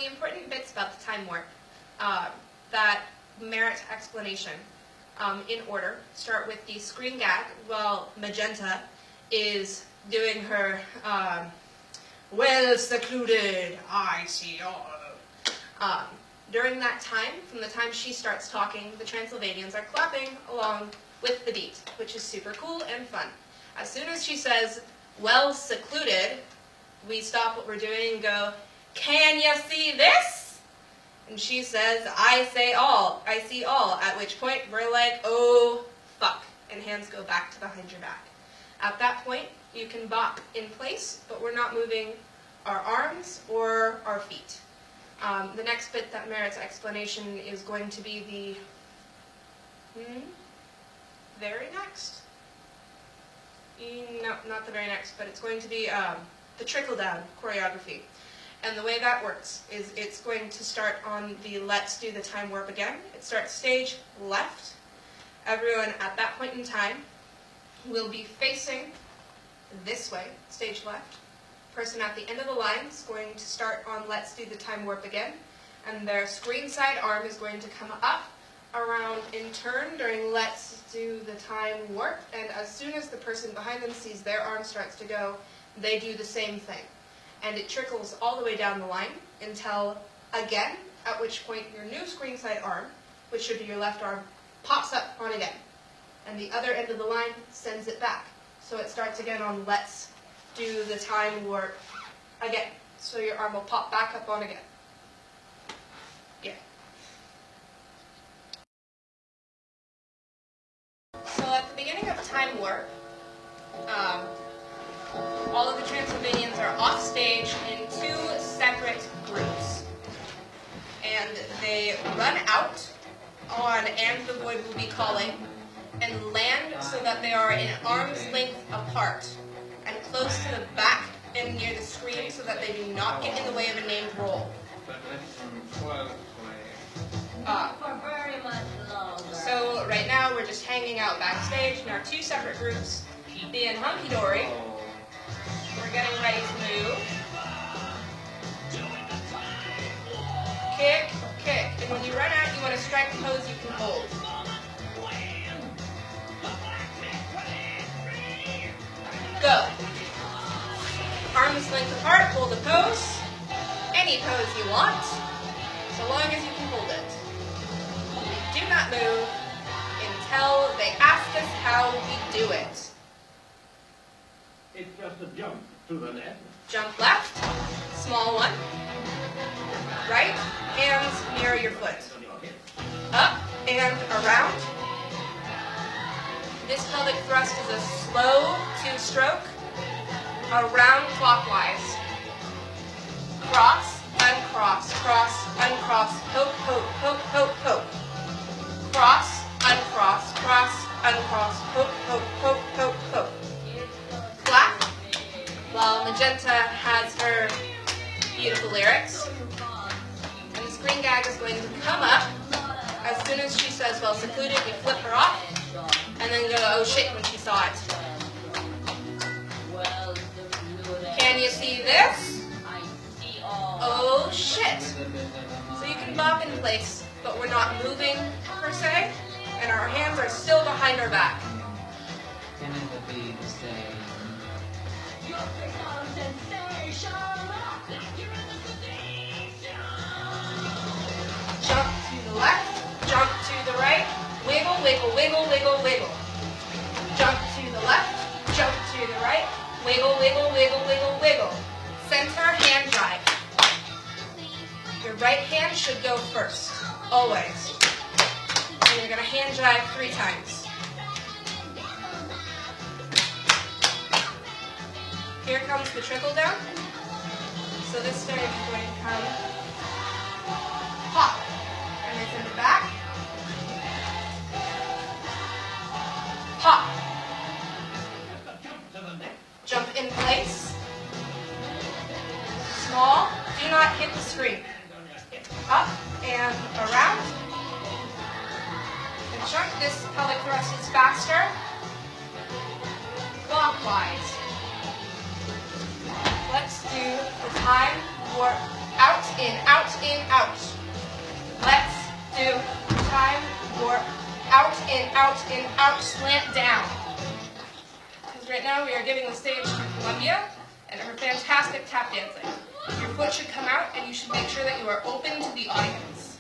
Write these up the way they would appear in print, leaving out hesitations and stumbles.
the important bits about the time warp that merit explanation in order start with the screen gag while Magenta is doing her well secluded, I see all. During that time, from the time she starts talking, the Transylvanians are clapping along with the beat, which is super cool and fun. As soon as she says, well secluded, we stop what we're doing and go, can you see this? And she says, I see all, at which point we're like, oh, fuck, and hands go back to behind your back. At that point, you can bop in place, but we're not moving our arms or our feet. The next bit that merits explanation is going to be the very next? No, not the very next, but it's going to be the trickle-down choreography. And the way that works is it's going to start on the Let's Do the Time Warp again. It starts stage left. Everyone at that point in time will be facing this way, stage left. Person at the end of the line is going to start on Let's Do the Time Warp again, and their screen side arm is going to come up, around in turn during Let's Do the Time Warp, and as soon as the person behind them sees their arm starts to go, they do the same thing. And it trickles all the way down the line until, again, at which point your new screen side arm, which should be your left arm, pops up on again. And the other end of the line sends it back. So it starts again on Let's Do the Time Warp again. So your arm will pop back up on again. Yeah. So at the beginning of Time Warp, all of the Transylvanians are off stage in two separate groups. And they run out on And the Void Will Be Calling and land so that they are an arm's length apart and close to the back and near the screen so that they do not get in the way of a named roll. So right now we're just hanging out backstage in our two separate groups, being hunky-dory. We're getting ready to move. Kick, kick. And when you run out, you want to strike the pose you can hold. Go. Arms length apart, hold the pose. Any pose you want, so long as you can hold it. Do not move until they ask us how we do it. It's just a jump to the left. Jump left, small one. Right, hands near your foot. Up and around. This pelvic thrust is a slow two-stroke, around clockwise. Cross, uncross, cross, uncross, poke, poke, poke, poke, poke. Cross, uncross, cross, uncross, poke, poke, poke, poke, poke. Clap, while Magenta has her beautiful lyrics. And the screen gag is going to come up. As soon as she says, well secluded, we flip her off. And then go, oh shit, when she saw it. Can you see this? Oh shit. So you can bop in place, but we're not moving per se, and our hands are still behind our back. Jump to the left, jump to the right, wiggle, wiggle, wiggle, wiggle, wiggle. Jump to the left, jump to the right, wiggle, wiggle, wiggle, wiggle, wiggle. Center hand drive. Your right hand should go first, always. And you're going to hand drive 3 times. Here comes the trickle down. So this stage is going to come pop. And it's in the back. Pop. Jump in place. Small. Do not hit the screen. Up and around. And jump. This pelvic thrust is faster. Clockwise. Let's do the time warp out in, out, in, out. Let's do time warp. Out, in, out, slant down. Because right now we are giving the stage to Columbia and her fantastic tap dancing. Your foot should come out and you should make sure that you are open to the audience.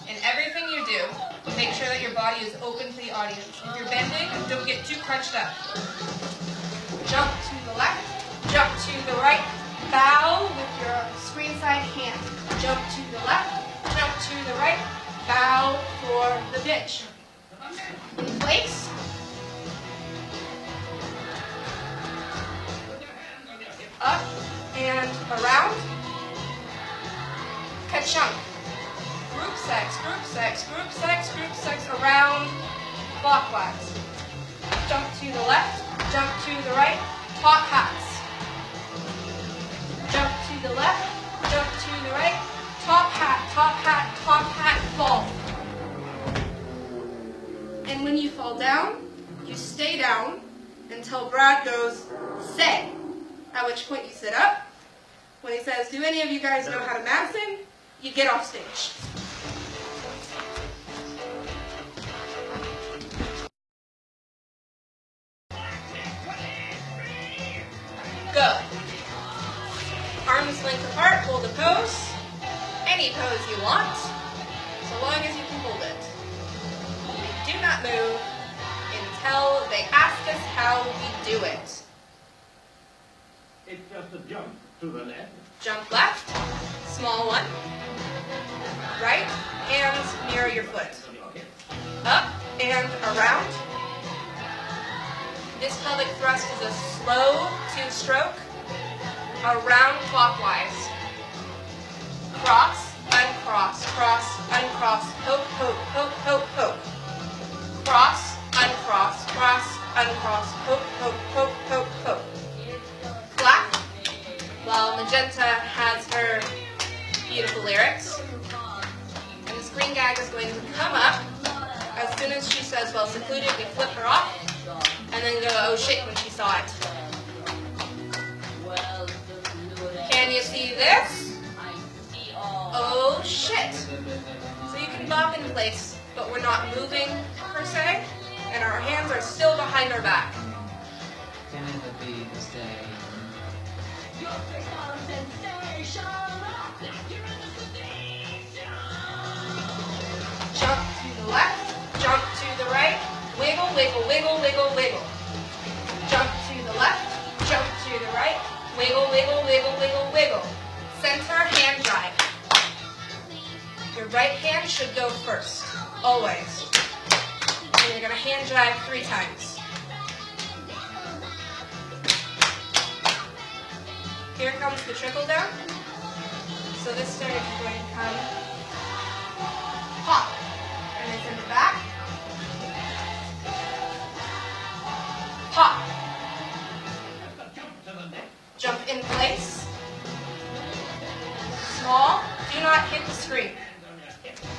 In everything you do, make sure that your body is open to the audience. If you're bending, don't get too crunched up. Jump to the left, jump to the right, bow with your screen side hand. Jump to the left, jump to the right, bow for the ditch. In place. Up and around. Ka-chunk. Group sex, group sex, group sex, group sex, around clockwise. Jump to the left, jump to the right, top hats. Jump to the left, jump to the right, top hat, fall. And when you fall down, you stay down until Brad goes, say, at which point you sit up. When he says, do any of you guys know how to Madison? You get off stage. Go. Arms length apart, hold a pose. Any pose you want, so long as you can hold it. We do not move until they ask us how we do it. It's just a jump to the left. Jump left, small one. Right, hands mirror your foot. Up and around. This pelvic thrust is a slow two-stroke. Around clockwise. Cross, uncross, cross, uncross, poke, poke, poke, poke, poke. Cross, uncross, cross, uncross, poke, poke, poke, poke, poke. Clap, while Magenta has her beautiful lyrics. And the screen gag is going to come up. As soon as she says, well, secluded, we flip her off. And then go, oh shit, when she saw it. Can you see this? Oh shit. So you can bop in place, but we're not moving per se, and our hands are still behind our back. Jump to the left, jump to the right, wiggle, wiggle, wiggle, wiggle, wiggle. Jump to the left, jump to the right, wiggle, wiggle, wiggle, wiggle, wiggle. Center hand drive. Your right hand should go first, always. And you're going to hand drive 3 times. Here comes the trickle down. So this stage is going to come pop. And it's in the back. Pop. Jump in place. Small. Do not hit the screen.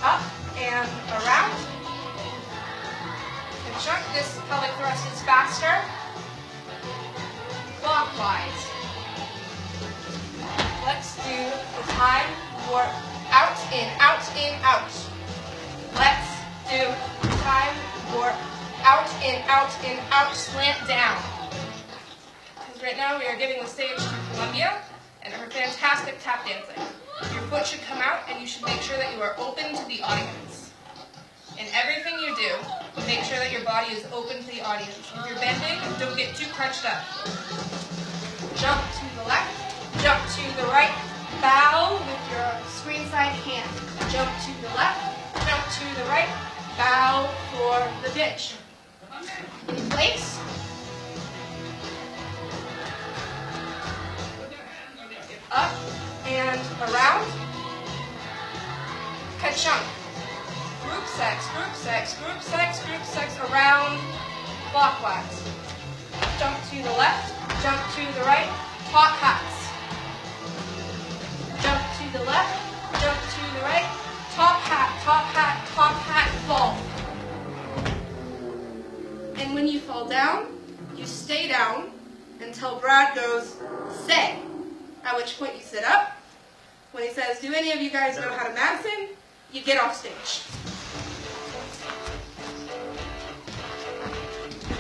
Up and around. And chunk. This pelvic thrust is faster. Clockwise. Let's do the time warp. Out, in, out, in, out. Let's do time warp. Out, in, out, slant down. Because right now we are giving the stage to Columbia and her fantastic tap dancing. Your foot should come out and you should make sure that you are open to the audience. In everything you do, make sure that your body is open to the audience. If you're bending, don't get too crunched up. Jump to the left, jump to the right, bow with your screen side hand. Jump to the left, jump to the right, bow for the ditch. In place. Up and around. Ka-chunk. Group sex, group sex, group sex, group sex, around clockwise. Jump to the left, jump to the right, top hats. Jump to the left, jump to the right, top hat, fall. And when you fall down, you stay down until Brad goes, say, at which point you sit up. When he says, Do any of you guys know how to Madison? You get off stage.